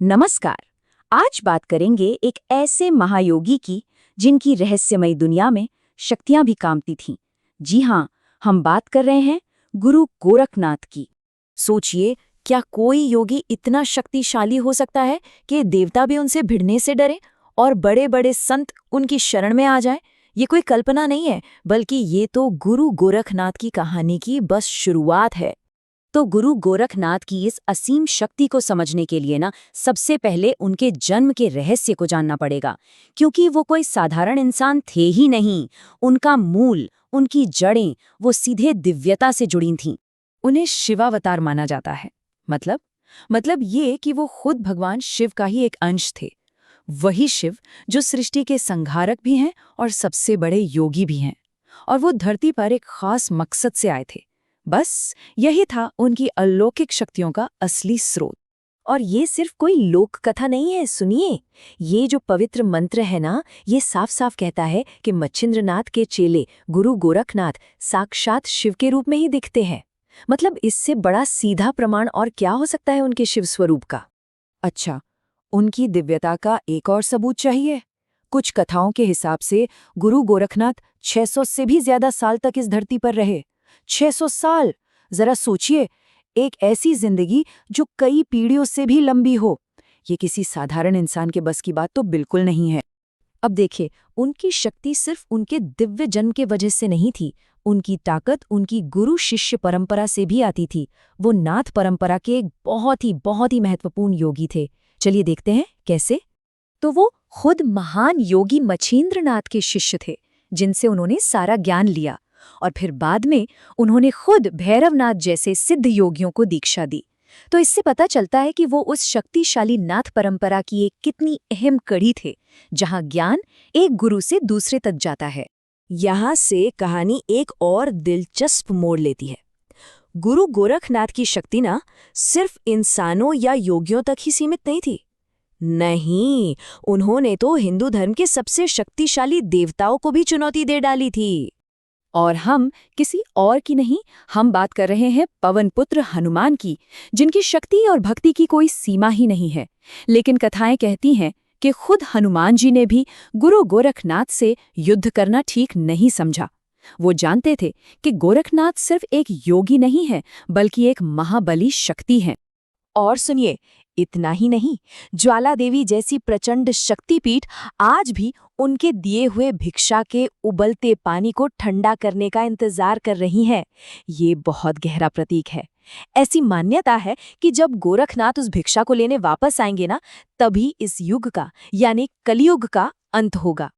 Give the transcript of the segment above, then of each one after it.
नमस्कार। आज बात करेंगे एक ऐसे महायोगी की जिनकी रहस्यमयी दुनिया में शक्तियां भी कामती थीं। जी हाँ, हम बात कर रहे हैं गुरु गोरखनाथ की। सोचिए, क्या कोई योगी इतना शक्तिशाली हो सकता है कि देवता भी उनसे भिड़ने से डरे और बड़े-बड़े संत उनकी शरण में आ जाएं? ये कोई कल्पना नहीं है, बल्कि ये तो गुरु गोरखनाथ की कहानी की बस शुरुआत है। तो गुरु गोरखनाथ की इस असीम शक्ति को समझने के लिए सबसे पहले उनके जन्म के रहस्य को जानना पड़ेगा, क्योंकि वो कोई साधारण इंसान थे ही नहीं। उनका मूल, उनकी जड़ें वो सीधे दिव्यता से जुड़ी थीं। उन्हें शिवावतार माना जाता है। मतलब ये कि वो खुद भगवान शिव का ही एक अंश थे। वही शिव जो सृष्टि के संहारक भी हैं और सबसे बड़े योगी भी हैं। और वो धरती पर एक खास मकसद से आए थे। बस यही था उनकी अलौकिक शक्तियों का असली स्रोत। और ये सिर्फ कोई लोक कथा नहीं है, सुनिए। ये जो पवित्र मंत्र है ये साफ साफ कहता है कि मच्छिंद्रनाथ के चेले गुरु गोरखनाथ साक्षात शिव के रूप में ही दिखते हैं। मतलब इससे बड़ा सीधा प्रमाण और क्या हो सकता है उनके शिव स्वरूप का। अच्छा, उनकी दिव्यता का एक और सबूत चाहिए। कुछ कथाओं के हिसाब से गुरु गोरखनाथ 600 से भी ज्यादा साल तक इस धरती पर रहे। 600 साल! जरा सोचिए, एक ऐसी जिंदगी जो कई पीढ़ियों से भी लंबी हो। ये किसी साधारण इंसान के बस की बात तो बिल्कुल नहीं है। अब देखिए, उनकी शक्ति सिर्फ उनके दिव्य जन्म के वजह से नहीं थी। उनकी ताकत उनकी गुरु शिष्य परंपरा से भी आती थी। वो नाथ परंपरा के एक बहुत ही महत्वपूर्ण योगी थे। चलिए देखते हैं कैसे। तो वो खुद महान योगी मच्छिंद्रनाथ के शिष्य थे, जिनसे उन्होंने सारा ज्ञान लिया। और फिर बाद में उन्होंने खुद भैरवनाथ जैसे सिद्ध योगियों को दीक्षा दी। तो इससे पता चलता है कि वो उस शक्तिशाली नाथ परंपरा की एक कितनी अहम कड़ी थे, जहां ज्ञान एक गुरु से दूसरे तक जाता है। यहाँ से कहानी एक और दिलचस्प मोड़ लेती है। गुरु गोरखनाथ की शक्ति सिर्फ इंसानों या योगियों तक ही सीमित नहीं थी। नहीं, उन्होंने तो हिंदू धर्म के सबसे शक्तिशाली देवताओं को भी चुनौती दे डाली थी। और हम किसी और की नहीं, हम बात कर रहे हैं पवन पुत्र हनुमान की, जिनकी शक्ति और भक्ति की कोई सीमा ही नहीं है। लेकिन कथाएं कहती हैं कि खुद हनुमान जी ने भी गुरु गोरखनाथ से युद्ध करना ठीक नहीं समझा। वो जानते थे कि गोरखनाथ सिर्फ एक योगी नहीं है, बल्कि एक महाबली शक्ति है। और सुनिए, इतना ही नहीं, ज्वाला देवी जैसी प्रचंड शक्तिपीठ आज भी उनके दिए हुए भिक्षा के उबलते पानी को ठंडा करने का इंतजार कर रही हैं। ये बहुत गहरा प्रतीक है। ऐसी मान्यता है कि जब गोरखनाथ उस भिक्षा को लेने वापस आएंगे तभी इस युग का यानी कलयुग का अंत होगा।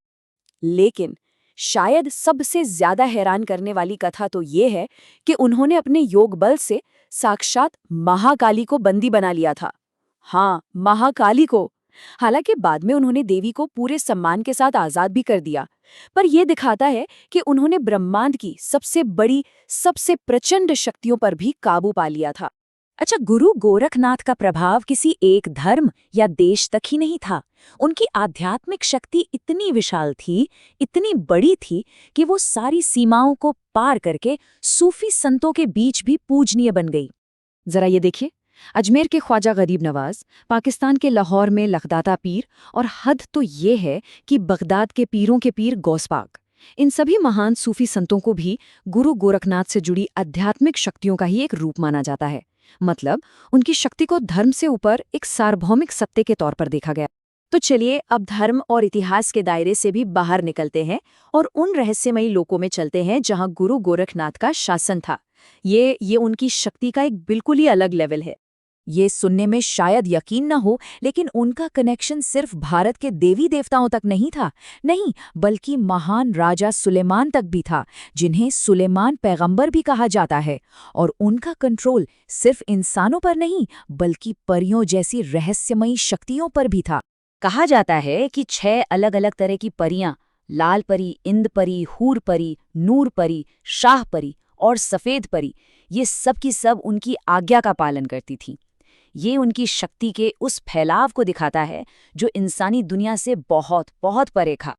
लेकिन शायद सबसे ज्यादा हैरान करने वाली कथा तो ये है कि उन्होंने अपने योग बल से साक्षात महाकाली को बंदी बना लिया था। हाँ, महाकाली को। हालांकि बाद में उन्होंने देवी को पूरे सम्मान के साथ आजाद भी कर दिया। पर यह दिखाता है कि उन्होंने ब्रह्मांड की सबसे बड़ी, सबसे प्रचंड शक्तियों पर भी काबू पा लिया था। अच्छा, गुरु गोरखनाथ का प्रभाव किसी एक धर्म या देश तक ही नहीं था। उनकी आध्यात्मिक शक्ति इतनी विशाल थी, इतनी बड़ी थी कि वो सारी सीमाओं को पार करके सूफी संतों के बीच भी पूजनीय बन गई। जरा ये देखिए, अजमेर के ख्वाजा गरीब नवाज, पाकिस्तान के लाहौर में लखदाता पीर, और हद तो ये है कि बगदाद के पीरों के पीर गौस पाक। इन सभी महान सूफी संतों को भी गुरु गोरखनाथ से जुड़ी आध्यात्मिक शक्तियों का ही एक रूप माना जाता है। मतलब उनकी शक्ति को धर्म से ऊपर एक सार्वभौमिक सत्य के तौर पर देखा गया। तो चलिए अब धर्म और इतिहास के दायरे से भी बाहर निकलते हैं और उन रहस्यमयी लोकों में चलते हैं जहां गुरु गोरखनाथ का शासन था। ये उनकी शक्ति का एक बिल्कुल ही अलग लेवल है। ये सुनने में शायद यकीन न हो, लेकिन उनका कनेक्शन सिर्फ भारत के देवी देवताओं तक नहीं था। नहीं, बल्कि महान राजा सुलेमान तक भी था, जिन्हें सुलेमान पैगंबर भी कहा जाता है। और उनका कंट्रोल सिर्फ इंसानों पर नहीं, बल्कि परियों जैसी रहस्यमयी शक्तियों पर भी था। कहा जाता है कि 6 अलग अलग तरह की परियां, लाल परी, इंद परी, हूर परी, नूर परी, शाह परी और सफेद परी, ये सब की सब उनकी आज्ञा का पालन करती थीं। ये उनकी शक्ति के उस फैलाव को दिखाता है जो इंसानी दुनिया से बहुत बहुत परे था।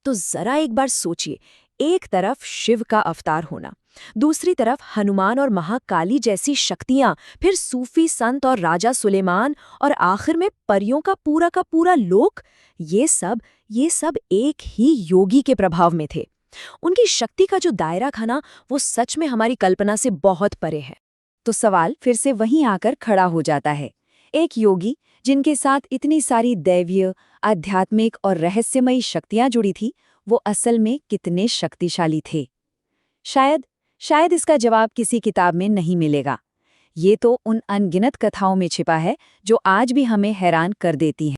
तो जरा एक बार सोचिए, एक तरफ शिव का अवतार होना, दूसरी तरफ हनुमान और महाकाली जैसी शक्तियां, फिर सूफी संत और राजा सुलेमान, और आखिर में परियों का पूरा लोक, ये सब एक ही योगी के प्रभाव में थे। उनकी शक्ति का जो दायरा था ना, वो सच में हमारी कल्पना से बहुत परे है। तो सवाल फिर से वहीं आकर खड़ा हो जाता है। एक योगी जिनके साथ इतनी सारी दैवीय, आध्यात्मिक और रहस्यमयी शक्तियां जुड़ी थी, वो असल में कितने शक्तिशाली थे? शायद इसका जवाब किसी किताब में नहीं मिलेगा। ये तो उन अनगिनत कथाओं में छिपा है जो आज भी हमें हैरान कर देती हैं।